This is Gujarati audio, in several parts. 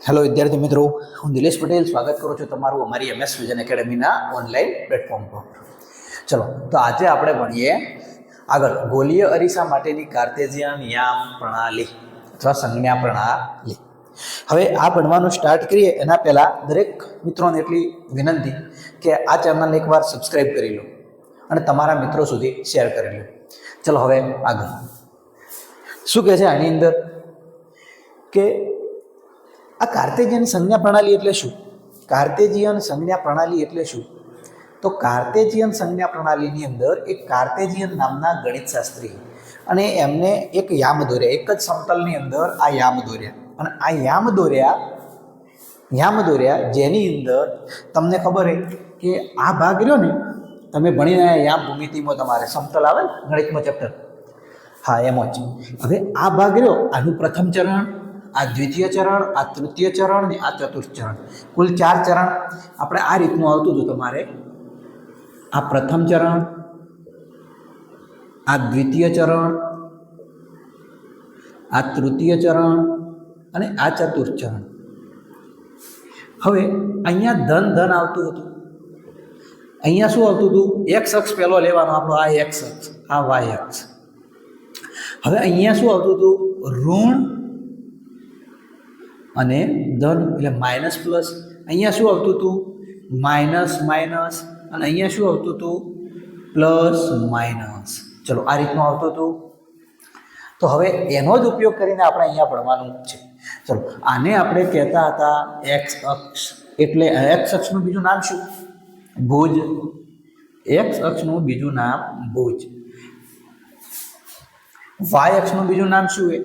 હેલો વિદ્યાર્થી મિત્રો, હું નિલેશ પટેલ સ્વાગત કરું છું તમારું અમારી MS વિઝન એકેડેમીના ઓનલાઈન પ્લેટફોર્મ પર. ચલો, તો આજે આપણે ભણીએ આગળ ગોલીય અરીસા માટેની કાર્ટેશિયન યામ પ્રણાલી અથવા સંજ્ઞા પ્રણાલી. હવે આ ભણવાનું સ્ટાર્ટ કરીએ એના પહેલાં દરેક મિત્રોને એટલી વિનંતી કે આ ચેનલને એકવાર સબસ્ક્રાઈબ કરી લો અને તમારા મિત્રો સુધી શેર કરી લો. ચલો હવે આગળ શું કહે છે આની અંદર કે આ કાર્ટેશિયન સંજ્ઞા પ્રણાલી એટલે શું? કાર્ટેશિયન સંજ્ઞા પ્રણાલી એટલે શું? તો કાર્ટેશિયન સંજ્ઞા પ્રણાલીની અંદર એક કાર્ટેશિયન નામના ગણિતશાસ્ત્રી અને એમને એક યામ દોર્યા, એક જ સમતલની અંદર આ યામ દોર્યા અને આ યામ દોર્યા જેની અંદર તમને ખબર છે કે આ ભાગ રહ્યો ને, તમે ભણીને યામ ભૂમિતિમાં તમારે સમતલ આવે ને ગણિતમાં ચેપ્ટર, હા એમ જ. હવે આ ભાગ રહ્યો, આનું પ્રથમ ચરણ, આ દ્વિતીય ચરણ, આ તૃતીય ચરણ ને આ ચતુર્થ ચરણ, કુલ 4 ચરણ આપણે આ રીતનું આવતું હતું તમારે. આ પ્રથમ ચરણ, આ દ્વિતીય ચરણ, આ તૃતીય ચરણ અને આ ચતુર્થ ચરણ. હવે અહીંયા ધન આવતું હતું, અહીંયા શું આવતું હતું? એક્સ અક્ષ પહેલો લેવાનો આપણો, આ એક્સ અક્ષ, આ વાય અક્ષ. હવે અહીંયા શું આવતું હતું? ઋણ અને ધન એટલે માઇનસ પ્લસ. અહીંયા શું આવતું હતું? Minus minus. અને અહીંયા શું આવતું હતું? Plus minus. ચલો આ રીતનું આવતું હતું. તો હવે એનો જ ઉપયોગ કરીને આપણે અહીંયા ભણવાનું છે. ચલો આને આપણે કહેતા હતા એક્સ અક્ષ. એટલે એક્સ અક્ષનું બીજું નામ શું? ભુજ. એક્સ અક્ષનું બીજું નામ ભુજ. વાય અક્ષનું બીજું નામ શું છે?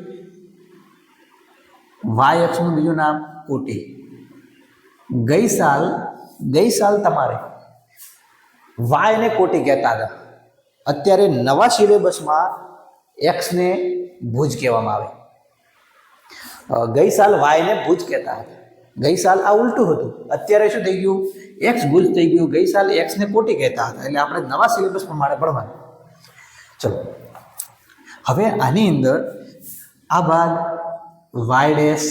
વાય અક્ષનું બીજું નામ કોટી. ગઈ સાલ તમારે વાય ને કોટી કહેતા હતા. અત્યારે નવા સિલેબસમાં એક્સને ભુજ કહેવામાં આવે. ગઈ સાલ વાય ને ભુજ કહેતા હતા. ગઈ સાલ આ ઉલટું હતું, અત્યારે શું થઈ ગયું? એક્સ ભુજ થઈ ગયું. ગઈ સાલ એક્સને કોટી કહેતા હતા. એટલે આપણે નવા સિલેબસ પ્રમાણે ભણવાનું. ચલો હવે આની અંદર આ ભાગ વાય ડેશ,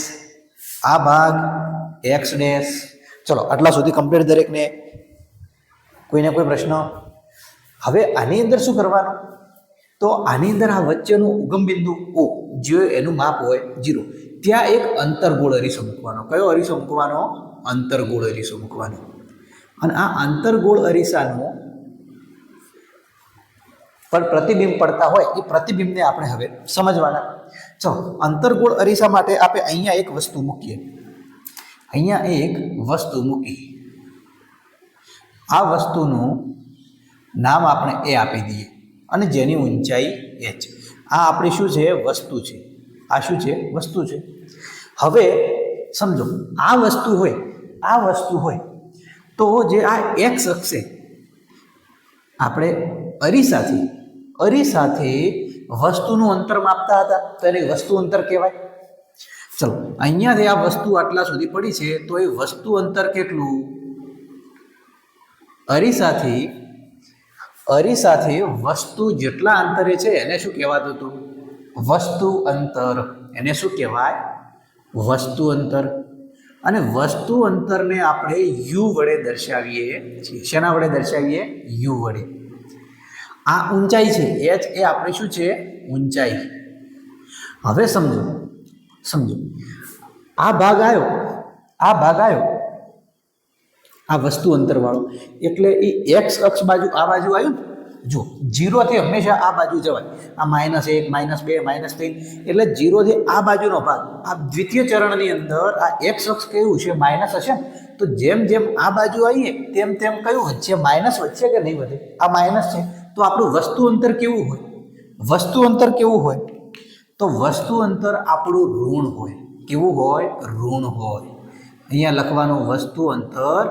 આ ભાગ એક્સ ડેશ. ચલો આટલા સુધી કમ્પ્લીટ દરેકને? કોઈને કોઈ પ્રશ્ન? હવે આની અંદર શું કરવાનું? તો આની અંદર આ વચ્ચેનું ઉગમ બિંદુ ઓ, જે એનું માપ હોય 0, ત્યાં એક અંતર્ગોળ અરીસો મૂકવાનો. કયો અરીસો મૂકવાનો? અંતર્ગોળ અરીસો મૂકવાનો. અને આ અંતર્ગોળ અરીસાનો પર પ્રતિબિંબ પડતા હોય એ પ્રતિબિંબને આપણે હવે સમજવાના. ચલો અંતર્ગોળ અરીસા માટે આપણે અહીંયા એક વસ્તુ મૂકીએ. અહીંયા એક વસ્તુ મૂકી, આ વસ્તુનું નામ આપણે એ આપી દઈએ અને જેની ઊંચાઈ h. આ આપણી શું છે? વસ્તુ છે. આ શું છે? વસ્તુ છે. હવે સમજો આ વસ્તુ હોય તો જે આ એક્સ અક્ષે આપણે અરીસાથી વસ્તુનું અંતર માપતા હતા, તો એને વસ્તુ અંતર કહેવાય. ચલો અહીંયાથી આ વસ્તુ આટલા સુધી પડી છે, તો એ વસ્તુ અંતર કેટલું? અરીસાથી વસ્તુ જેટલા અંતરે છે એને શું કહેવાતું હતું? વસ્તુ અંતર. એને શું કહેવાય? વસ્તુ અંતર. અને વસ્તુ અંતરને આપણે યુ વડે દર્શાવીએ છીએ. શેના વડે દર્શાવીએ? યુ વડે. આ ઊંચાઈ છે, h એ આપણે શું છે? ઊંચાઈ. હવે સમજો આ ભાગ આવ્યો આ વસ્તુ અંતરવાળો, એટલે એ એક્સ અક્ષ બાજુ આ બાજુ આવ્યું ને. જો 0 થી હંમેશા આ બાજુ જવાય. આ -1, -2, -3, એટલે 0 થી આ બાજુનો ભાગ. આ દ્વિતીય ચરણની અંદર આ એક્સ અક્ષ કેવું છે? માઇનસ હશે ને. તો જેમ જેમ આ બાજુ આવીએ તેમ કયું વધશે? માઇનસ વધશે કે નહીં વધે? આ માઇનસ છે. તો આપણું વસ્તુ અંતર કેવું હોય? તો વસ્તુ અંતર આપણું ઋણ હોય. કેવું હોય? ઋણ હોય. અહીંયા લખવાનું વસ્તુ અંતર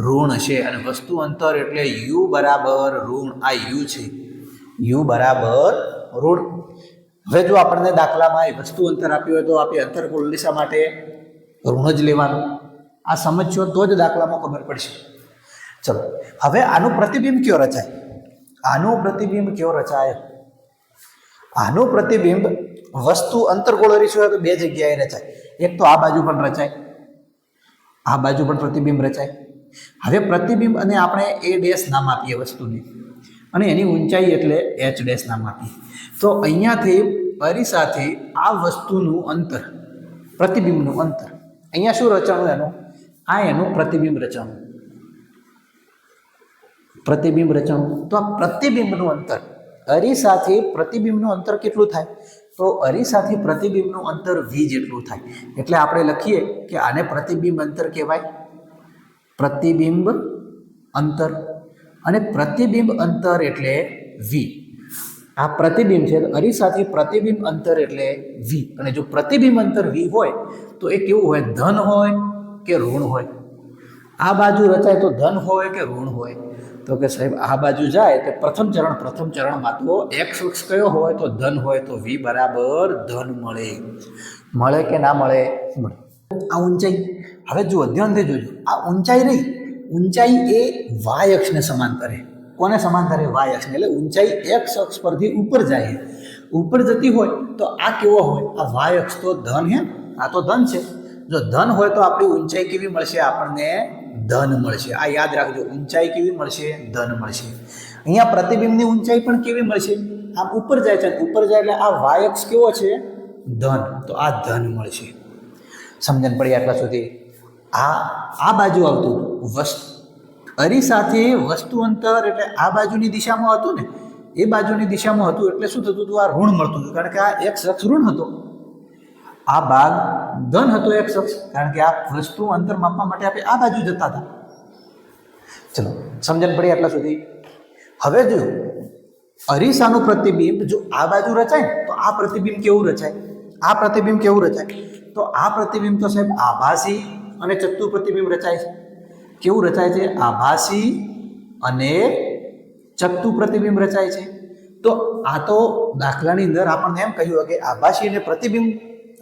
ઋણ છે. અને વસ્તુ અંતર એટલે યુ બરાબર ઋણ. આ યુ છે, યુ બરાબર ઋણ. હવે જો આપણને દાખલામાં વસ્તુ અંતર આપ્યું હોય તો આપણે અંતર્ગોળ અરીસા માટે ઋણ જ લેવાનું. આ સમજશો તો જ દાખલામાં ખબર પડશે. ચલો હવે આનું પ્રતિબિંબ કયો રચાય? આનું પ્રતિબિંબ વસ્તુ અંતર્ગોળ અરીસો હોય તો 2 જગ્યાએ રચાય. એક તો આ બાજુ પણ રચાય આ બાજુ પણ પ્રતિબિંબ રચાય. હવે પ્રતિબિંબ અને આપણે એ ડેશ નામ આપીએ વસ્તુને અને એની ઊંચાઈ એટલે એચ ડેશ નામ આપીએ. તો અહીંયાથી અરીસાથી આ વસ્તુનું અંતર, પ્રતિબિંબનું અંતર, અહીંયા શું રચાણું એનું? આ એનું પ્રતિબિંબ રચાણું. પ્રતિબિંબ રચાણું. તો આ પ્રતિબિંબનું અંતર, અરીસાથી પ્રતિબિંબનું અંતર કેટલું થાય? તો અરીસાથી પ્રતિબિંબનું અંતર v જેટલું થાય. એટલે આપણે લખીએ કે આને પ્રતિબિંબ અંતર કહેવાય, પ્રતિબિંબ અંતર. અને પ્રતિબિંબ અંતર એટલે v. આ પ્રતિબિંબ છે, અરીસાથી પ્રતિબિંબ અંતર એટલે v. અને જો પ્રતિબિંબ અંતર v હોય તો એ કેવું હોય? ધન હોય કે ઋણ હોય? આ બાજુ રચાય તો ધન હોય કે ઋણ હોય? તો કે સાહેબ આ બાજુ જાય તો પ્રથમ ચરણમાં તો એક્સ અક્ષ કયો હોય? તો ધન હોય. તો v બરાબર ધન મળે. મળે કે ના મળે? મળે. આ ઊંચાઈ, હવે જુઓ ધ્યાનથી જોજો, આ ઊંચાઈ રહી, ઊંચાઈ એ વાય અક્ષને સમાંતરે. કોને સમાંતરે? વાય અક્ષને. એટલે ઊંચાઈ એક્સ અક્ષ પરથી ઉપર જાય, ઉપર જતી હોય તો આ કેવો હોય? આ વાય અક્ષ તો ધન હે, આ તો ધન છે. જો ધન હોય તો આપણી ઊંચાઈ કેવી મળશે? આપણને ધન મળશે. આ યાદ રાખજો, ઊંચાઈ કેવી મળશે? ધન મળશે. અહીંયા પ્રતિબિંબની ઊંચાઈ પણ કેવી મળશે? આમ ઉપર જાય છે, ઉપર જાય એટલે આ વાય અક્ષ કેવો છે? ધન. તો આ ધન મળશે. સમજણ પડી આટલા સુધી? આ બાજુ આવતું અરીસાથી વસ્તુ અંતર એટલે આ બાજુની દિશામાં હતું ને, એ બાજુની દિશામાં હતું એટલે શું થતું હતું? આ ઋણ મળતું હતું, કારણ કે આ એક્સ અક્ષ ઋણ હતો, આ ભાગ ધન હતો એક્સ અક્ષ, કારણ કે આ વસ્તુ અંતર માપવા માટે આપણે આ બાજુ જતા હતા. ચલો સમજણ પડી આટલા સુધી? હવે જો અરીસાનું પ્રતિબિંબ જો આ બાજુ રચાય તો આ પ્રતિબિંબ કેવું રચાય? આ પ્રતિબિંબ કેવું રચાય? તો આ પ્રતિબિંબ તો સાહેબ આભાસી અને ચત્તુ પ્રતિબિંબ રચાય છે. કેવું રચાય છે? આભાસી અને ચત્તુ પ્રતિબિંબ રચાય છે. તો આ તો દાખલાની અંદર આપણને એમ કહ્યું કે આભાસી અને પ્રતિબિંબ,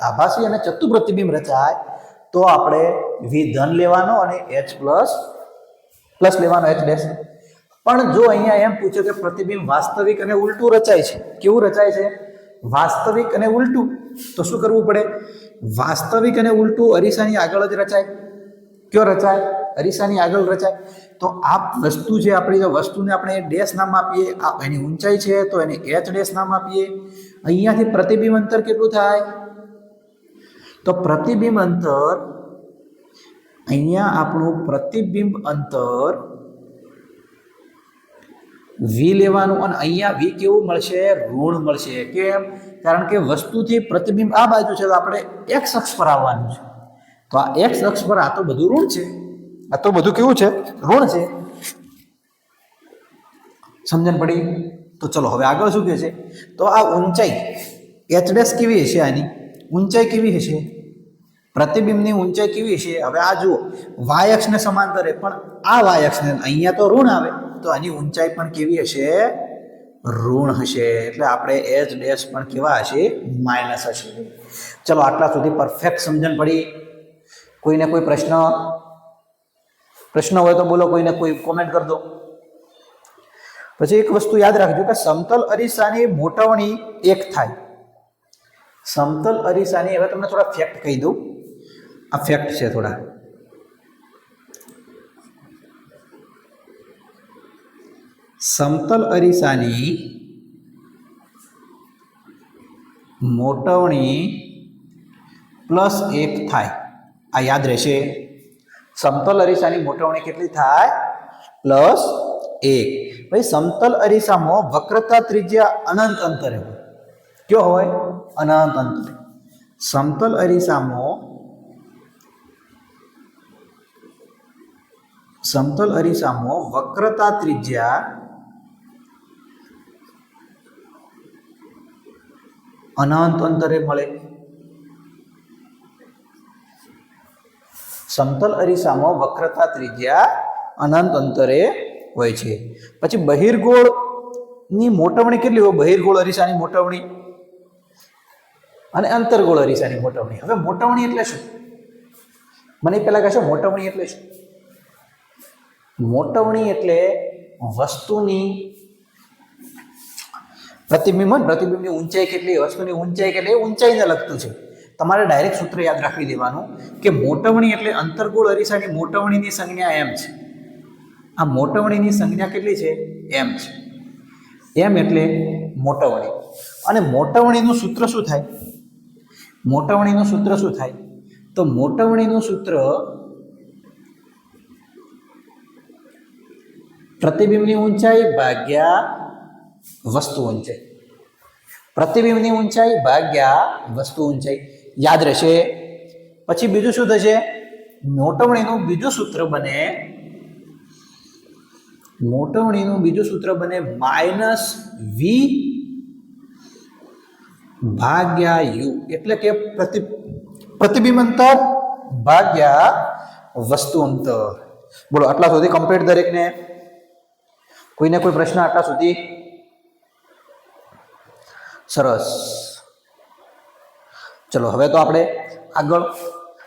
આભાસી અને ચત્તુ પ્રતિબિંબ રચાય તો આપણે v ધન લેવાનો અને h પ્લસ લેવાનો h ડેશ. પણ જો અહીંયા એમ પૂછે કે પ્રતિબિંબ વાસ્તવિક અને ઉલટું રચાય છે, કેવું રચાય છે? વાસ્તવિક અને ઉલટું. તો શું કરવું પડે? વાસ્તવિક અને ઉલટું અરીસાની આગળ જ રચાય. કયો રચાય? અરીસાની આગળ રચાય. તો આ વસ્તુ છે આપણી, જો વસ્તુને આપણે ડેશ નામ આપીએ, આ એની ઊંચાઈ છે તો એને h ડેશ નામ આપીએ. અહીંયાથી પ્રતિબિંબ અંતર કેટલું થાય? તો પ્રતિબિંબ અંતર, અહીંયા આપણું પ્રતિબિંબ અંતર v લેવાનું અને અહીંયા v કેવું મળશે? ઋણ મળશે. કેમ? કારણ કે વસ્તુથી પ્રતિબિંબ આ બાજુ છે તો આપણે x અક્ષ પર આવવાનું છે. તો આ x અક્ષ પર આ તો બધું ઋણ છે, આ તો બધું કેવું છે? ઋણ છે. સમજણ પડી? તો ચલો હવે આગળ શું કહે છે? તો આ ઊંચાઈ h ડેશ કેવી હશે? આની ઊંચાઈ કેવી હશે? પ્રતિબિંબની ઊંચાઈ કેવી હશે? હવે આ જુઓ, વાય અક્ષને સમાંતરે, પણ આ વાય અક્ષને અહીંયા તો ઋણ આવે તો આની ઊંચાઈ પણ કેવી હશે? ઋણ હશે. એટલે આપણે h ડેશ પણ કેવા હશે? માઇનસ હશે. ચલો આટલા સુધી પરફેક્ટ સમજણ પડી? કોઈને કોઈ પ્રશ્ન હોય તો બોલો, કોઈને કોઈ કોમેન્ટ કરી દો. પછી એક વસ્તુ યાદ રાખજો કે સમતલ અરીસાની મોટવણી એક થાય. સમતલ અરીસાની, હવે તમને થોડા ફેક્ટ કહી દઉં. આ ફેક્ટ છે થોડા. સમતલ અરીસાની મોટવણી +1 થાય. આ યાદ રહેશે. સમતલ અરીસાની મોટવણી કેટલી થાય? +1. ભાઈ સમતલ અરીસામાં વક્રતા ત્રિજ્યા અનંત અંતરે હોય. કયો હોય? અનંત અંતરે. સમતલ અરીસામાં વક્રતા ત્રિજ્યા અનંત અંતરે મળે. સમતલ અરીસામાં વક્રતા ત્રિજ્યા અનંત અંતરે હોય છે. પછી બહિર્ગોળની મોટવણી કેટલી હોય? બહિર્ગોળ અરીસાની મોટવણી અને અંતર્ગોળ અરીસાની મોટવણી. હવે મોટવણી એટલે શું? મને પહેલા કહેશો મોટવણી એટલે શું? મોટવણી એટલે વસ્તુની પ્રતિબિંબની ઊંચાઈ કેટલી, વસ્તુની ઊંચાઈ કેટલી, ઊંચાઈને લગતું છે. તમારે ડાયરેક્ટ સૂત્ર યાદ રાખી દેવાનું કે મોટવણી એટલે અંતર્ગોળ અરીસાની મોટવણીની સંજ્ઞા એમ છે. આ મોટવણીની સંજ્ઞા કેટલી છે? એમ છે. એમ એટલે મોટવણી. અને મોટવણીનું સૂત્ર શું થાય? મોટવણીનું સૂત્ર શું થાય? તો મોટવણીનું સૂત્ર પ્રતિબિંબની ઊંચાઈ ભાગ્યા વસ્તુ ઊંચાઈ. પ્રતિબિંબની ઊંચાઈ ભાગ્યા વસ્તુ ઊંચાઈ યાદ રહેશે. પછી બીજું શું થશે? મોટવણીનું બીજું સૂત્ર બને, મોટવણીનું બીજું સૂત્ર બને -v ભાગ્યા u, એટલે કે પ્રતિબિંબ અંતર ભાગ્યા વસ્તુ અંતર. બોલો, આટલા સુધી કમ્પ્લીટ દરેકને? કોઈને કોઈ પ્રશ્ન આટલા સુધી? સરસ. ચલો હવે તો આપણે આગળ.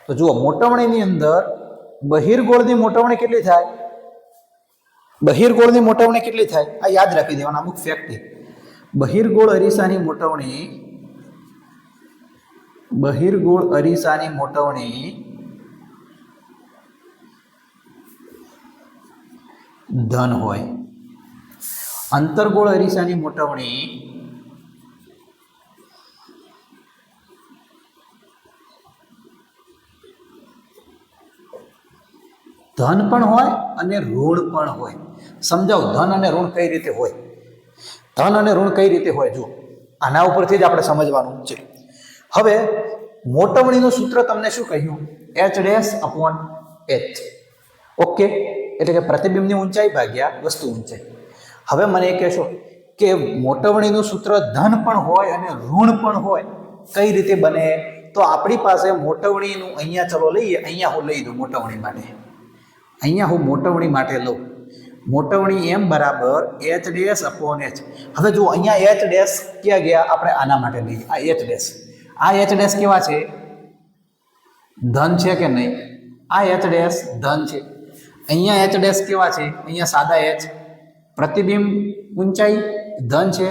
તો જુઓ, મોટવણીની અંદર બહિર્ગોળની મોટવણી કેટલી થાય? બહિર્ગોળની મોટવણી કેટલી થાય? આ યાદ રાખી દેવાના અમુક ફેક્ટ. બહિર્ગોળ અરીસાની મોટવણી, બહિર્ગોળ અરીસાની મોટવણી ધન હોય. અંતર્ગોળ અરીસાની મોટવણી ધન પણ હોય અને ઋણ પણ હોય. સમજાવો ધન અને ઋણ કઈ રીતે હોય? ધન અને ઋણ કઈ રીતે હોય? જુઓ, આના ઉપરથી જ આપણે સમજવાનું છે. હવે મોટવણીનું સૂત્ર તમને શું કહ્યું? h'/h. ઓકે, એટલે કે પ્રતિબિંબની ઊંચાઈ ભાગ્યા વસ્તુ ઊંચાઈ. હવે મને એ કહેશો કે મોટવણીનું સૂત્ર ધન પણ હોય અને ઋણ પણ હોય, કઈ રીતે બને? તો આપણી પાસે મોટવણીનું અહીંયા ચલો લઈએ, અહીંયા હું લઈ દઉં મોટવણી માટે. અહીંયા હું મોટવણી માટે લઉં. મોટવણી m બરાબર h'/h. હવે જુઓ, અહીંયા h' ક્યાં ગયા? આપણે આના માટે લઈએ. આ h'. આ h' કેવા છે? ધન છે કે નહીં? આ h' ધન છે. અહીંયા h' કેવા છે? અહીંયા સાદા h. પ્રતિબિંબ ઊંચાઈ ધન છે,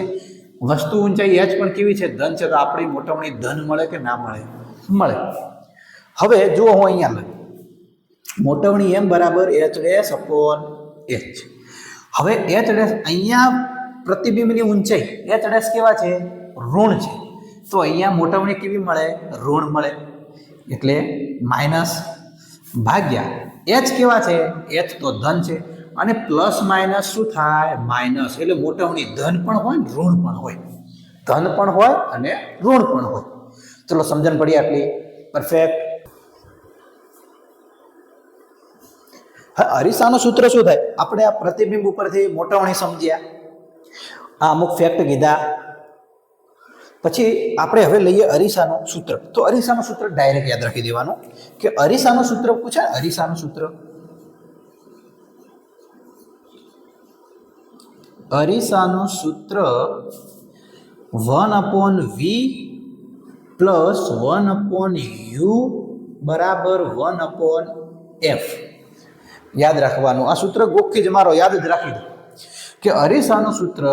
વસ્તુ ઊંચાઈ h પણ કેવી છે? ધન છે. તો આપણી મોટવણી ધન મળે કે ના મળે? મળે. હવે જુઓ, હું અહીંયા લઉં મોટવણી m બરાબર h'/h. હવે h' અહીંયા પ્રતિબિંબની ઊંચાઈ h' કેવા છે? ઋણ છે. તો અહીંયા મોટવણી કેવી મળે? ઋણ મળે. એટલે માઇનસ ભાગ્યા h કેવા છે? h તો ધન છે. અને પ્લસ માઇનસ શું થાય? માઇનસ. એટલે મોટવણી ધન પણ હોય ને ઋણ પણ હોય. ધન પણ હોય અને ઋણ પણ હોય. ચલો, સમજણ પડી આટલી? પરફેક્ટ. હા, અરીસાનું સૂત્ર શું થાય? આપણે આ પ્રતિબિંબ ઉપરથી મોટવણી સમજ્યા, આ અમુક ફેક્ટ કીધા. પછી આપણે હવે લઈએ અરીસાનું સૂત્ર. તો અરીસાનું સૂત્ર ડાયરેક્ટ યાદ રાખી દેવાનું કે અરીસાનું સૂત્ર પૂછાય. અરીસાનું સૂત્ર, અરીસાનું સૂત્ર 1/v પ્લસ 1/u બરાબર 1/f. યાદ રાખવાનું. આ સૂત્ર ગોખી જ મારો, યાદ જ રાખી દો કે અરીસાનું સૂત્ર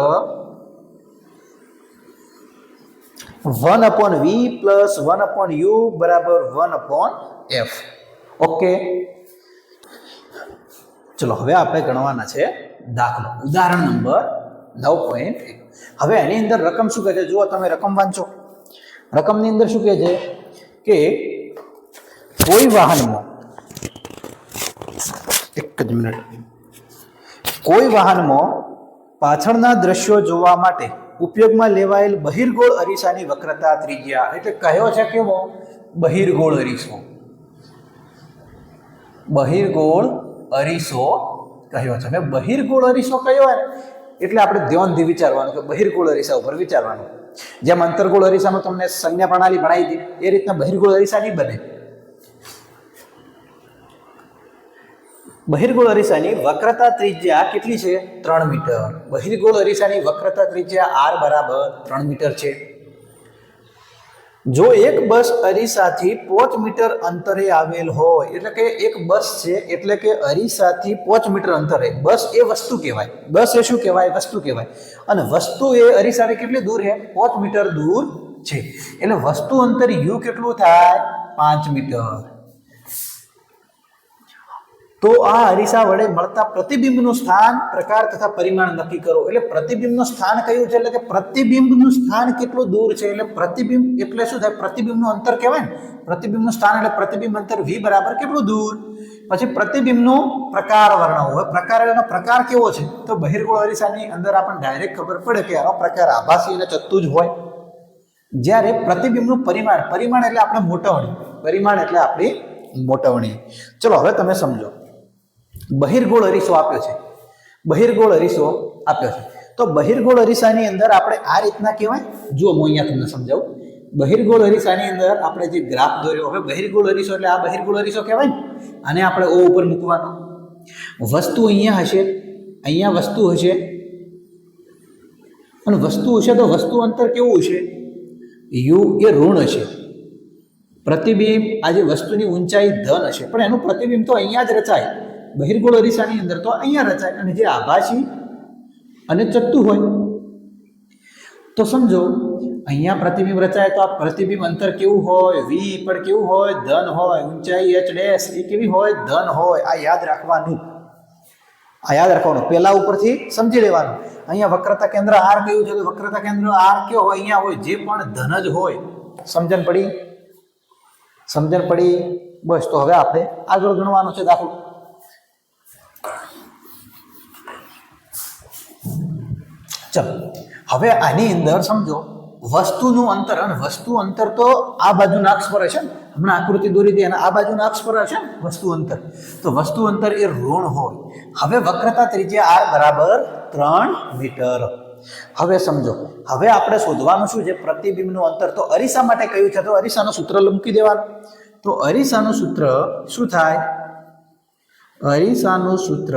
1/v પ્લસ 1/u બરાબર 1/f. ઓકે, ચલો હવે આપણે ગણવાના છે દાખલો. ઉદાહરણ નંબર 9.1. હવે એની અંદર રકમ શું કહે છે? જુઓ, તમે રકમ વાંચો. રકમની અંદર શું કહે છે કે કોઈ વાહનમાં, એક જ મિનિટ, કોઈ વાહનમાં પાછળના દ્રશ્યો જોવા માટે ઉપયોગમાં લેવાયેલ બહિર્ગોળ અરીસાની વક્રતા ત્રિજ્યા. એટલે કહ્યો છે કેવો? બહિર્ગોળ અરીસો. બહિર્ગોળ અરીસો કહ્યો છે. હવે બહિર્ગોળ અરીસો કયો હોય એટલે આપણે ધ્યાનથી વિચારવાનું કે બહિર્ગોળ અરીસા ઉપર વિચારવાનું. જેમ અંતર્ગોળ અરીસામાં તમને સંજ્ઞા પ્રણાલી ભણાવી હતી એ રીતના બહિર્ગોળ અરીસા નહીં બને. બહિર્ગોળ અરીસાની વક્રતા ત્રિજ્યા કેટલી છે? 3 મીટર. બહિર્ગોળ અરીસાની વક્રતા ત્રિજ્યા r બરાબર 3 મીટર છે. જો એક બસ અરીસાથી 5 મીટર અંતરે આવેલ હોય, એટલે કે એક બસ છે, એટલે કે અરીસાથી 5 મીટર અંતરે. બસ એ વસ્તુ કહેવાય. બસ એ શું કહેવાય? વસ્તુ કહેવાય. અને વસ્તુ એ અરીસાથી કેટલી દૂર છે? 5 મીટર દૂર છે. એટલે વસ્તુ અંતર યુ કેટલું થાય? 5 મીટર. તો આ અરીસા વડે મળતા પ્રતિબિંબનું સ્થાન, પ્રકાર તથા પરિમાણ નક્કી કરો. એટલે પ્રતિબિંબનું સ્થાન કયું છે? એટલે કે પ્રતિબિંબનું સ્થાન કેટલું દૂર છે. એટલે પ્રતિબિંબ એટલે શું થાય? પ્રતિબિંબનું અંતર કહેવાય ને. પ્રતિબિંબનું સ્થાન એટલે પ્રતિબિંબ અંતર v બરાબર કેટલું દૂર. પછી પ્રતિબિંબનો પ્રકાર વર્ણવો. પ્રકાર એનો પ્રકાર કેવો છે? તો બહિર્ગોળ અરીસાની અંદર આપણને ડાયરેક્ટ ખબર પડે કે આનો પ્રકાર આભાસી અને ચત્તુ જ હોય. જ્યારે પ્રતિબિંબનું પરિમાણ, પરિમાણ એટલે આપણે મોટવણી, પરિમાણ એટલે આપણી મોટવણી. ચલો હવે તમે સમજો. બહિર્ગોળ અરીસો આપ્યો છે, બહિર્ગોળ અરીસો આપ્યો છે. તો બહિર્ગોળ અરીસાની અંદર આપણે આ રીતના કહેવાય. જુઓ હું અહીંયા તમને સમજાવું. બહિર્ગોળ અરીસાની અંદર આપણે જે ગ્રાફ દોર્યો, હવે બહિર્ગોળ અરીસો એટલે આ બહિર્ગોળ અરીસો કહેવાય ને. આને આપણે ઓ ઉપર મૂકવાનો. વસ્તુ અહીંયા હશે, અહીંયા વસ્તુ હશે, અને વસ્તુ હશે તો વસ્તુ અંતર કેવું હશે? યુ એ ઋણ હશે. પ્રતિબિંબ આ જે વસ્તુની ઊંચાઈ ધન હશે, પણ એનું પ્રતિબિંબ તો અહીંયા જ રચાય. બહિર્ગોળ અરીસાની અંદર તો અહીંયા રચાય. અને જે આભાસી અને ચત્તુ હોય તો સમજો અહીંયા પ્રતિબિંબ રચાય તો આ પ્રતિબિંબ અંતર કેવું હોય? વી પણ કેવું હોય? ધન હોય. ઊંચાઈ h ડેશ એ કેવી હોય? ધન હોય. આ યાદ રાખવાનું, આ યાદ રાખવાનું. પહેલા ઉપરથી સમજી લેવાનું. અહીંયા વક્રતા કેન્દ્ર આર કયું છે? તો વક્રતા કેન્દ્ર આર કયો હોય? અહીંયા હોય. જે પણ ધન જ હોય. સમજણ પડી? સમજણ પડી? બસ. તો હવે આપણે આગળ ગણવાનું છે દાખલો. ચલો હવે આની અંદર સમજો વસ્તુનું અંતર, અને વસ્તુ અંતર તો આ બાજુના અક્ષ પર હશે ને. હમણાં આકૃતિ દોરી હતી અને આ બાજુના અક્ષ પર હશે ને વસ્તુ અંતર. તો વસ્તુ અંતર એ ઋણ હોય. હવે વક્રતા ત્રિજ્યા r બરાબર 3 મીટર. હવે સમજો, હવે આપણે શોધવાનું શું છે? પ્રતિબિંબનું અંતર. તો અરીસા માટે કયું છે? તો અરીસાનું સૂત્ર મૂકી દેવાનું. તો અરીસાનું સૂત્ર શું થાય? અરીસાનું સૂત્ર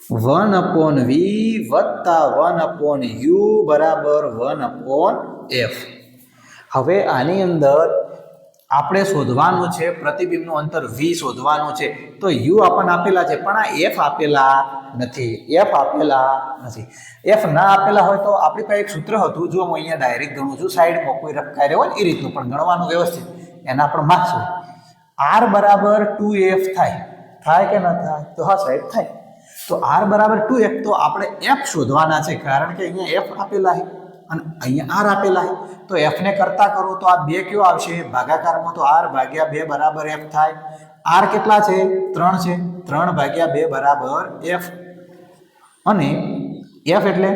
1/v વત્તા 1/u બરાબર 1/f. હવે આની અંદર આપણે શોધવાનું છે પ્રતિબિંબનું અંતર v શોધવાનું છે. તો u આપણને આપેલા છે, પણ આ f આપેલા નથી. f આપેલા નથી. f ના આપેલા હોય તો આપણી પાસે એક સૂત્ર હતું. જો હું અહીંયા ડાયરેક્ટ ગણું છું, સાઈડમાં કોઈ રફકારે હોય એ રીતનું પણ ગણવાનું વ્યવસ્થિત, એના પણ માર્ક્સ હોય. r બરાબર 2f થાય. થાય કે ના થાય? તો હા સાહેબ થાય. તો r બરાબર 2f. તો આપણે f શોધવાના છે, કારણ કે અહીંયા f આપેલા છે અને અહીંયા r આપેલા છે. તો f ને કરતા કરો તો આ 2 કયો આવશે? ભાગાકારમાં. તો r ભાગ્યા 2 બરાબર f થાય. r કેટલા છે? 3 છે. 3 ભાગ્યા 2 બરાબર f. અને f એટલે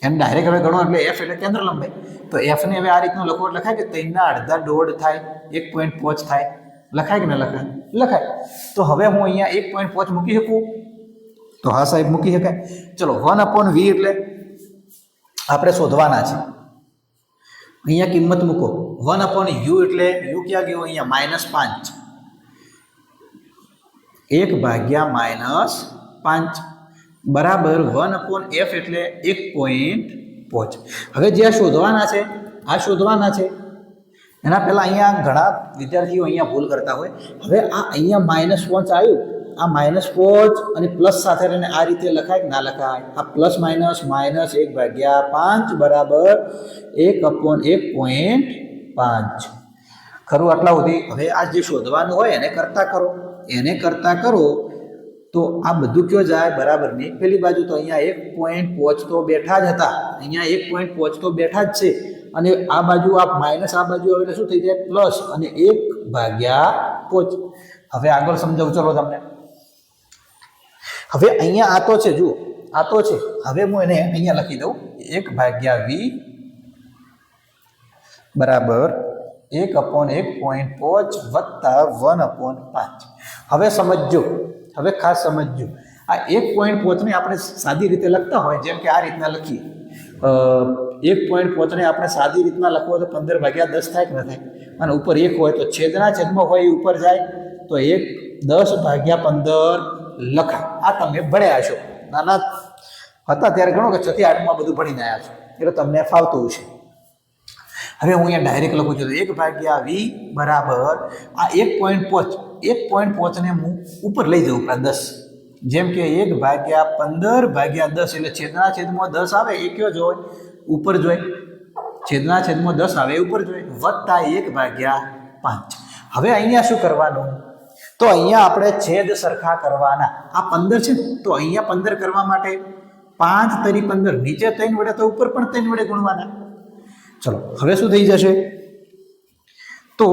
એમ ડાયરેક્ટ હવે ગણો એટલે f એટલે કેન્દ્ર લંબાઈ. તો f ને હવે આ રીતનું લખો એટલે લખાય કે 3/2 થાય, 1.5 થાય. લખાય કે ના લખાય? લખાય. તો હવે હું અહીંયા 1.5 મૂકી શકું? તો હા સાહેબ મૂકી શકાય. ચલો 1/v એટલે આપણે શોધવાના છે. અહીંયા કિંમત મૂકો. 1/u એટલે u ક્યાં ગયો? અહીંયા -5. 1/-5 બરાબર 1/f એટલે 1.5. હવે જે આ શોધવાના છે, આ શોધવાના છે. એના પહેલા અહીંયા ઘણા વિદ્યાર્થીઓ અહીંયા ભૂલ કરતા હોય. હવે આ અહીંયા -5 આવ્યું, આ -5 અને પ્લસ સાથે રહીને આ રીતે લખાય કે ના લખાય? આ પ્લસ માઇનસ -1/5 બરાબર 1/1.5. ખરું આટલા સુધી? હવે આ જે શોધવાનું હોય એને કરતા કરો, એને કરતા કરો તો આ બધું કયો જાય? બરાબર ને પેલી બાજુ. તો અહીંયા 1.5 તો બેઠા જ હતા, અહીંયા 1.5 તો બેઠા જ છે. અને આ બાજુ આ માઇનસ, આ બાજુ હવે શું થઈ જાય? પ્લસ. અને 1/5. હવે આગળ સમજાવું ચલો તમને. હવે અહીંયા આ તો છે, જુઓ આ તો છે. હવે હું એને અહીંયા લખી દઉં 1/v બરાબર 1/1.5 વત્તા 1/5. હવે સમજજો, હવે ખાસ સમજજો. આ 1.5 ને આપણે સાદી રીતે લખતા હોય, જેમ કે આ રીતના લખીએ. 1.5 ને આપણે સાદી રીતના લખવો તો 15/10 થાય કે ના થાય? અને ઉપર 1 હોય તો છેદના છેદમાં હોય એ ઉપર જાય તો 10/15 લખાય. આ તમે ભણ્યા છો, નાના હતા ત્યારે ઘણો કે 6 થી 8માં બધું ભણીને આવ્યા છો, એટલે તમને ફાવતું હશે. હવે હું અહીંયા ડાયરેક્ટ લખું છું. 1/v બરાબર આ 1.5 ને હું ઉપર લઈ જાઉં ઉપરા 10. જેમ કે 1/15/10 એટલે છેદના છેદમાં 10 આવે એ કયો જોય? ઉપર જોઈ. છેદના છેદમાં 10 આવે એ ઉપર જોઈએ વત્તા 1/5. હવે અહીંયા શું કરવાનું? તો અહીંયા આપણે છેદ સરખા કરવાના. આ 15 છે તો અહીંયા 15 કરવા માટે 5 તરી 15 નીચે 3 વડે તો ઉપર પણ 3 વડે ગુણવાના. ચલો હવે શું થઈ જશે? તો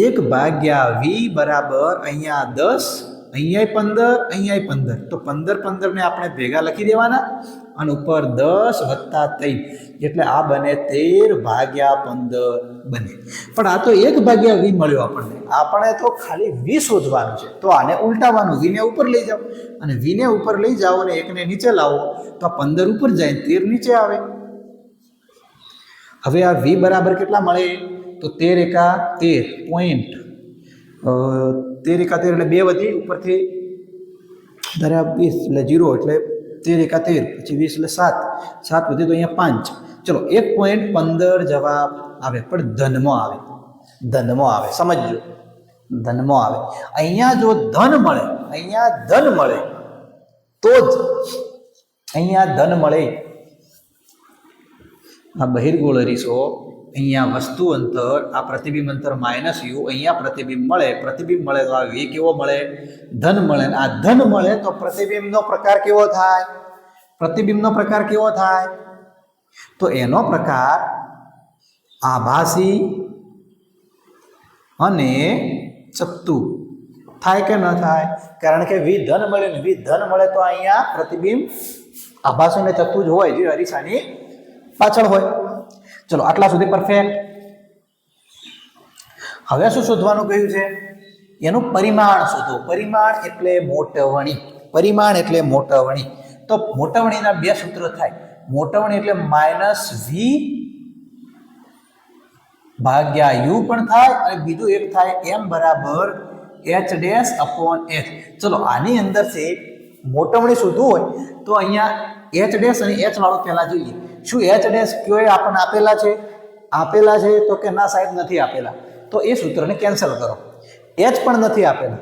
1/v બરાબર અહીંયા 10, અહીંયા 15, અહીંયા 15. તો 15 ને આપણે ભેગા લખી દેવાના અને ઉપર 10 વત્તા 3 એટલે આ બને 13/15 બને. પણ આ તો 1/v મળ્યો આપણને. આપણે તો ખાલી v શોધવાનું છે. તો આને ઉલટાવવાનું, v ને ઉપર લઈ જાઓ અને v ને ઉપર લઈ જાઓ અને 1 ને નીચે લાવો તો 15 ઉપર જાય 13 નીચે આવે. હવે આ v બરાબર કેટલા મળે? તો 13 એકા 13 પોઈન્ટ 13 એકા 13 એટલે 2 વધી ઉપરથી ધારે 20 એટલે 0 એટલે 13 એકા 13 પછી 20 એટલે 7 વધી તો અહીંયા 5. ચલો 1.15 જવાબ આવે પણ ધનમાં આવે. ધનમાં આવે, સમજજો, ધનમાં આવે. અહીંયા જો ધન મળે, અહીંયા ધન મળે તો જ અહીંયા ધન મળે. આ બહિર્ગોળ અરીસો, અહીંયા વસ્તુ અંતર, આ પ્રતિબિંબ અંતર માઇનસ યુ, અહીંયા પ્રતિબિંબ મળે તો આ વી કેવો મળે? ધન મળે. આ ધન મળે તો પ્રતિબિંબનો પ્રકાર કેવો થાય? પ્રતિબિંબનો પ્રકાર કેવો થાય? તો એનો પ્રકાર આભાસી અને ચત્તુ થાય કે ન થાય? કારણ કે વી ધન મળે ને વી ધન મળે તો અહીંયા પ્રતિબિંબ આભાસી અને ચત્તુ જ હોય જે અરીસાની પાછળ હોય. ચલો આટલા સુધી પરફેક્ટ. હવે શું શોધવાનું કહ્યું છે? એનું પરિમાણ શોધો. પરિમાણ એટલે મોટવણી. પરિમાણ એટલે મોટવણી. તો મોટવણીના બે સૂત્ર થાય. મોટવણી એટલે -v ભાગ્યા u પણ થાય અને બીજું એક થાય m બરાબર h'/h. ચલો આની અંદરથી મોટવણી શોધવું હોય તો અહીંયા h' અને h વાળું પહેલા જોઈએ. શું h' કયો આપણને આપેલા છે તો કે ના સાહેબ નથી આપેલા. તો એ સૂત્રને કેન્સલ કરો. h પણ નથી આપેલા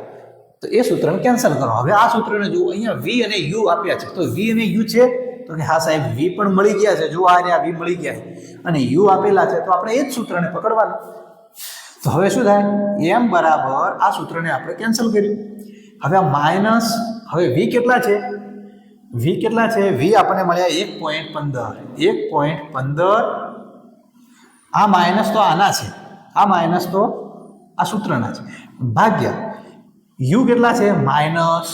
તો એ સૂત્રને કેન્સલ કરો. હવે આ સૂત્રને જુઓ, અહીંયા v અને u આપ્યા છે તો v અને u છે તો કે હા સાહેબ v પણ મળી ગયા છે. જો આ v મળી ગયા છે અને u આપેલા છે તો આપણે એ જ સૂત્રને પકડવાનું. તો હવે શું થાય? m બરાબર આ સૂત્રને આપણે કેન્સલ કર્યું. હવે આ માઇનસ, હવે v કેટલા છે? v કેટલા છે? v આપણને મળ્યા 1.15. 1.15. આ માઇનસ તો આના છે, આ માઇનસ તો આ સૂત્રના છે, ભાગ્યા u કેટલા છે? -5.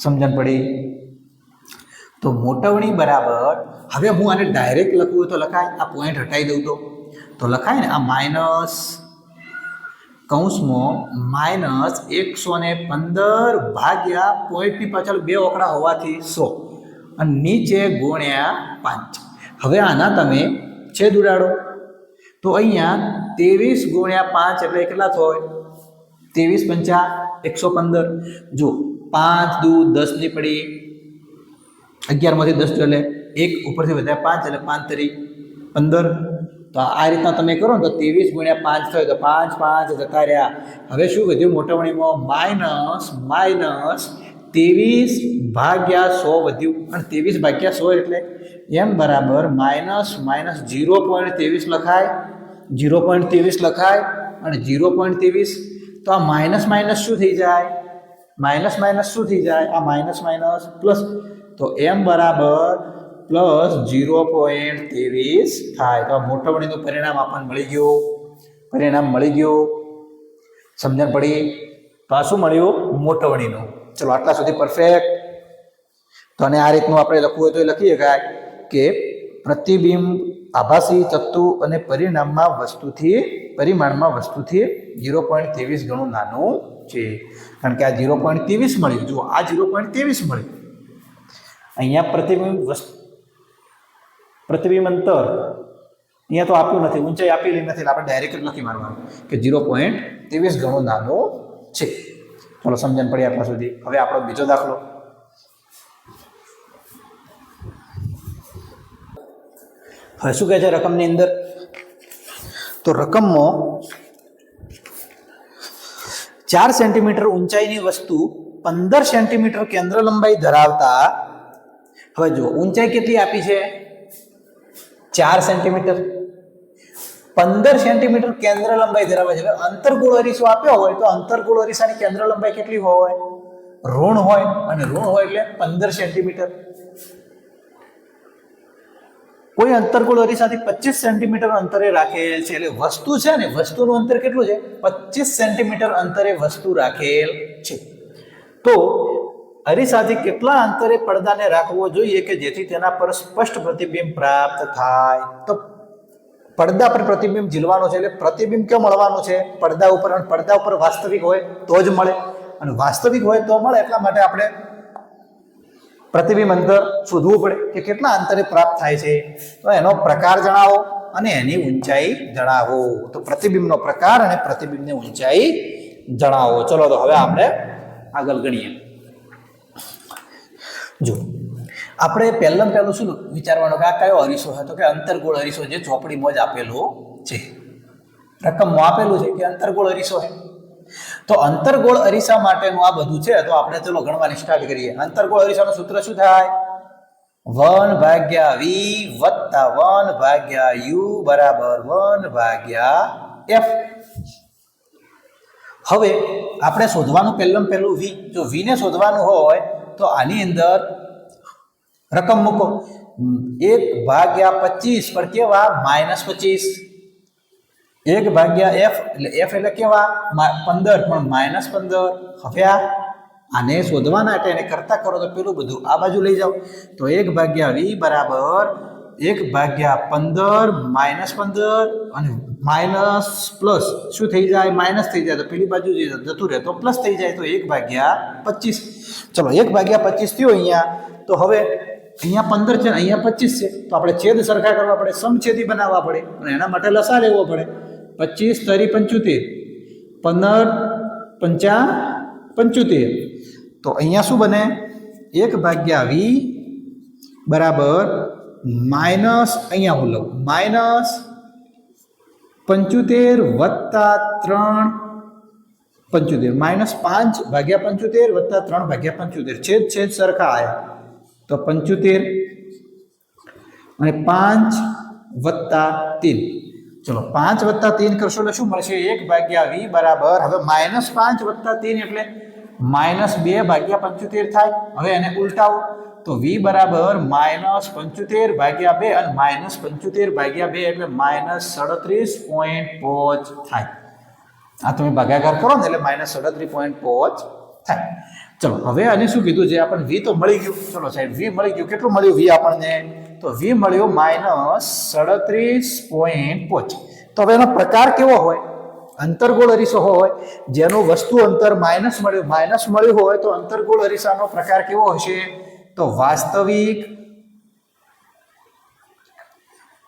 સમજણ પડી? તો મોટવણી બરાબર, હવે હું આને ડાયરેક્ટ લખવું તો લખાય, આ પોઈન્ટ હટાવી દઉં તો લખાય ને, આ માઇનસ કૌંસમાં -115 ભાગ્યા પોઈન્ટની પાછળ 2 ઓકડા હોવાથી 100 અને નીચે ગુણ્યા 5. હવે આના તમે છેદ ઉડાડો તો અહીંયા 23 ગુણ્યા 5 એટલે કેટલા થાય? 23 × 5 115. જો 5 દૂ 10 ની પડી, 11 માંથી 10 એટલે 1 ઉપરથી વધ્યા 5 એટલે 5 તરી 15. તો આ રીતના તમે કરો ને તો 23 ગુણ્યા 5 થયો તો 5 5 જતા રહ્યા. હવે શું વધ્યું મોટવણીમાં? -23 ભાગ્યા 100 વધ્યું અને 23 ભાગ્યા 100 એટલે m બરાબર -0.23 લખાય. 0.23 લખાય અને 0.23 તો આ માઇનસ શું થઈ જાય? માઇનસ શું થઈ જાય? આ માઇનસ પ્લસ, તો m બરાબર +0.23 થાય. તો આ મોટવણીનું પરિણામ આપણને મળી ગયું. સમજણ પડી? તો આ શું મળ્યું? મોટવણીનું. ચલો આટલા સુધી પરફેક્ટ. તો અને આ રીતનું આપણે લખવું હોય તો એ લખી શકાય કે પ્રતિબિંબ આભાસી તત્વ અને પરિમાણમાં વસ્તુથી 0.23 ગણું નાનું છે. કારણ કે આ 0.23 મળ્યું. જુઓ આ 0.23 મળ્યું. અહીંયા પ્રતિબિંબ અંતર અહીંયા તો આપ્યું નથી, ઊંચાઈ આપેલી નથી એટલે આપણે ડાયરેક્ટ લખી મારવાનું કે 0.23 ગણું નાનું છે. ચલો સમજણ પડી આટલા સુધી. હવે આપણો બીજો દાખલો. હવે શું કહે છે રકમની અંદર? તો રકમમાં 4 સેન્ટીમીટર ઊંચાઈની વસ્તુ 15 સેન્ટીમીટર કેન્દ્ર લંબાઈ ધરાવતા હવે જુઓ ઊંચાઈ કેટલી આપી છે 4 સેન્ટીમીટર, 15 સેન્ટીમીટર કેન્દ્ર લંબાઈ ધરાવે છે. એટલે અંતર્ગોળ અરીસો આપ્યો હોય તો અંતર્ગોળ અરીસાની કેન્દ્ર લંબાઈ કેટલી હોય? ઋણ હોય, અને ઋણ હોય એટલે 15 સેન્ટીમીટર. કોઈ અંતર્ગોળ અરીસાથી 25 સેન્ટીમીટર અંતરે રાખેલ છે. એટલે વસ્તુ છે ને, વસ્તુનું અંતર કેટલું છે? 25 સેન્ટીમીટર અંતરે વસ્તુ રાખેલ છે. તો અરીસાથી કેટલા અંતરે પડદાને રાખવો જોઈએ કે જેથી તેના પર સ્પષ્ટ પ્રતિબિંબ પ્રાપ્ત થાય? તો પડદા પર પ્રતિબિંબ ઝીલવાનું છે, એટલે પ્રતિબિંબ ક્યાં મળવાનું છે? પડદા ઉપર. અને પડદા ઉપર વાસ્તવિક હોય તો જ મળે, અને વાસ્તવિક હોય તો મળે. એટલા માટે આપણે પ્રતિબિંબ અંતર શોધવું પડે કે કેટલા અંતરે પ્રાપ્ત થાય છે. તો એનો પ્રકાર જણાવો અને એની ઊંચાઈ જણાવો. તો પ્રતિબિંબનો પ્રકાર અને પ્રતિબિંબની ઊંચાઈ જણાવો. ચલો તો હવે આપણે આગળ ગણીએ. જો આપણે પહેલું શું વિચારવાનું કે આ કયો અરીસો છે? તો કે અંતર્ગોળ અરીસો, જે ચોપડીમાં જ આપેલો છે, રકમમાં આપેલું છે કે અંતર્ગોળ અરીસો છે. તો અંતર્ગોળ અરીસા માટેનું આ બધું છે. તો આપણે ચલો ગણવાની સ્ટાર્ટ કરીએ. અંતર્ગોળ અરીસાનું સૂત્ર શું થાય? 1/v વત્તા 1/u બરાબર 1/f. હવે આપણે શોધવાનું પહેલું v. જો v ને શોધવાનું હોય તો આની અંદર રકમ મૂકો. 1/25 પર કેવા? -25. 1/f એટલે f એટલે કેવા? 15 પણ -15. હવે આને શોધવાના એટલે એને કરતા કરો તો પેલું બધું આ બાજુ લઈ જાઓ. તો 1/v બરાબર 1/15 -15 અને માઇનસ પ્લસ શું થઈ જાય? માઇનસ થઈ જાય. તો પેલી બાજુ જતું રહે તો પ્લસ થઈ જાય. તો 1/25. ચલો 1/25 થયો અહીંયા. તો હવે અહીંયા 15 છે, અહીંયા 25 છે. તો આપણે છેદ સરખા કરવા પડે, સમછેદી બનાવવા પડે, અને એના માટે લસા લેવો પડે. 25 તરી 75, 15 5 75. તો અહીંયા શું બને? 1/v બરાબર માઇનસ, અહીંયા હું લઉં -75 વત્તા 3 75, -5/75 વત્તા 3/75. છેદ સરખા આવ્યા. તો 75 અને 5 વત્તા 3. ચલો 5 વત્તા 3 કરશો એટલે શું મળશે? 1/v બરાબર, હવે -5 વત્તા 3 એટલે -2/75 થાય. હવે એને ઉલટાવો તો v બરાબર -75/2 અને -75/2 એટલે -37.5 થાય. આ તમે ભાગાકાર કરો ને એટલે -37.5 થાય. ચલો હવે આને શું કીધું છે? આપણને v તો મળી ગયું. ચલો સાહેબ v મળી ગયું. કેટલું મળ્યું v આપણને? તો v મળ્યો -37.5. તો હવે એનો પ્રકાર કેવો હોય? અંતર્ગોળ અરીસો હોય જેનું વસ્તુ અંતર માઇનસ મળ્યું હોય તો અંતર્ગોળ અરીસાનો પ્રકાર કેવો હશે? તો વાસ્તવિક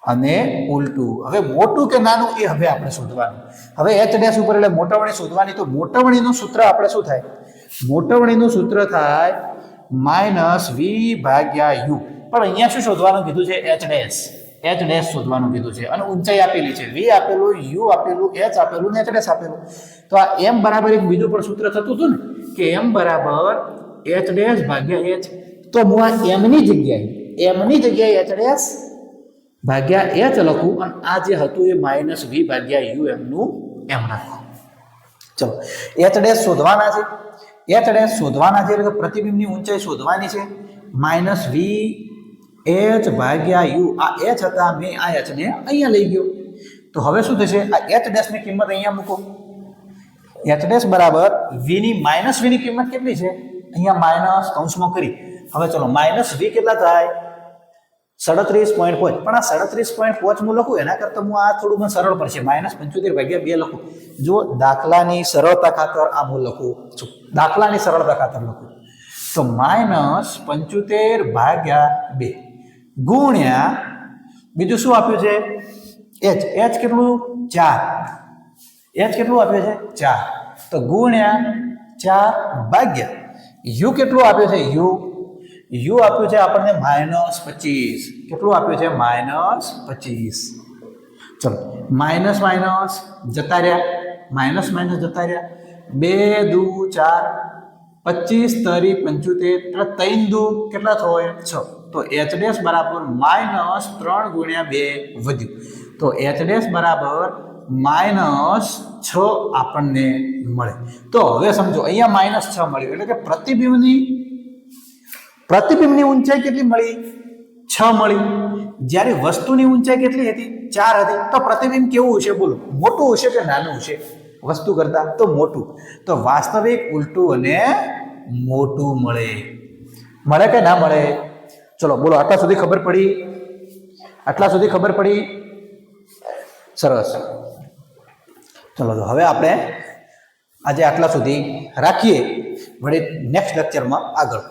અને ઉલટું. હવે મોટું કે નાનું એ હવે આપણે શોધવાનું. હવે h' ઉપર એટલે મોટવણી શોધવાની. તો મોટવણીનું સૂત્ર આપણે શું થાય? મોટવણીનું સૂત્ર થાય -v/u. પણ અહીંયા શું શોધવાનું કીધું છે? h' શોધવાનું કીધું છે. અને ઊંચાઈ આપેલી છે, v આપેલું, u આપેલું, h આપેલું ને h' આપેલું. તો આ m બરાબર એક બીજું પણ સૂત્ર થતું હતું ને કે m બરાબર h'/h. તો હું આ m ની જગ્યાએ h' લખું, અને આ જે હતું એ -v/u એમનું એમ નાખું. ચલો h' શોધવાના છે. એટલે પ્રતિબિંબની ઊંચાઈ શોધવાની છે. -v/u. આ h હતા, મેં આ h ને અહીંયા લઈ ગયો. તો હવે શું થશે? આ h' ની કિંમત અહીંયા મૂકો. h' બરાબર v ની કિંમત કેટલી છે? અહીંયા માઇનસ કૌંસમાં કરી. હવે ચલો -v કેટલા થાય? 37.5. પણ આ 37.5 હું લખું એના કરતાં હું આ થોડું મને સરળ પડશે. -75/2 લખું. જો દાખલાની સરળતા ખાતર આ હું લખું છું. તો -75/2 ગુણ્યા બીજું શું આપ્યું છે? h કેટલું? 4. h કેટલું આપ્યું છે? 4. તો ગુણ્યા 4 u કેટલું આપ્યું છે? u આપ્યું છે આપણને -25. કેટલું આપ્યું છે? -25. ચલો માઇનસ જતા રહ્યા. 2 દુ 4, 25 તરી 75, 3 દુ કેટલા થાય? 6. તો એચ ડેશ બરાબર -3 ગુણ્યા 2 વધ્યું, તો એચ ડેશ બરાબર -6 આપણને મળે. તો હવે સમજો અહીંયા -6 મળ્યું એટલે કે પ્રતિબિંબની ઊંચાઈ કેટલી મળી? 6 મળી. જ્યારે વસ્તુની ઊંચાઈ કેટલી હતી? 4 હતી. તો પ્રતિબિંબ કેવું હશે બોલો? મોટું હશે કે નાનું હશે વસ્તુ કરતા? તો મોટું. તો વાસ્તવિક ઉલટું અને મોટું મળે. મળે કે ના મળે? ચલો બોલો, આટલા સુધી ખબર પડી? આટલા સુધી ખબર પડી? સરસ. ચલો તો હવે આપણે આજે આટલા સુધી રાખીએ, વળી નેક્સ્ટ લેક્ચરમાં આગળ.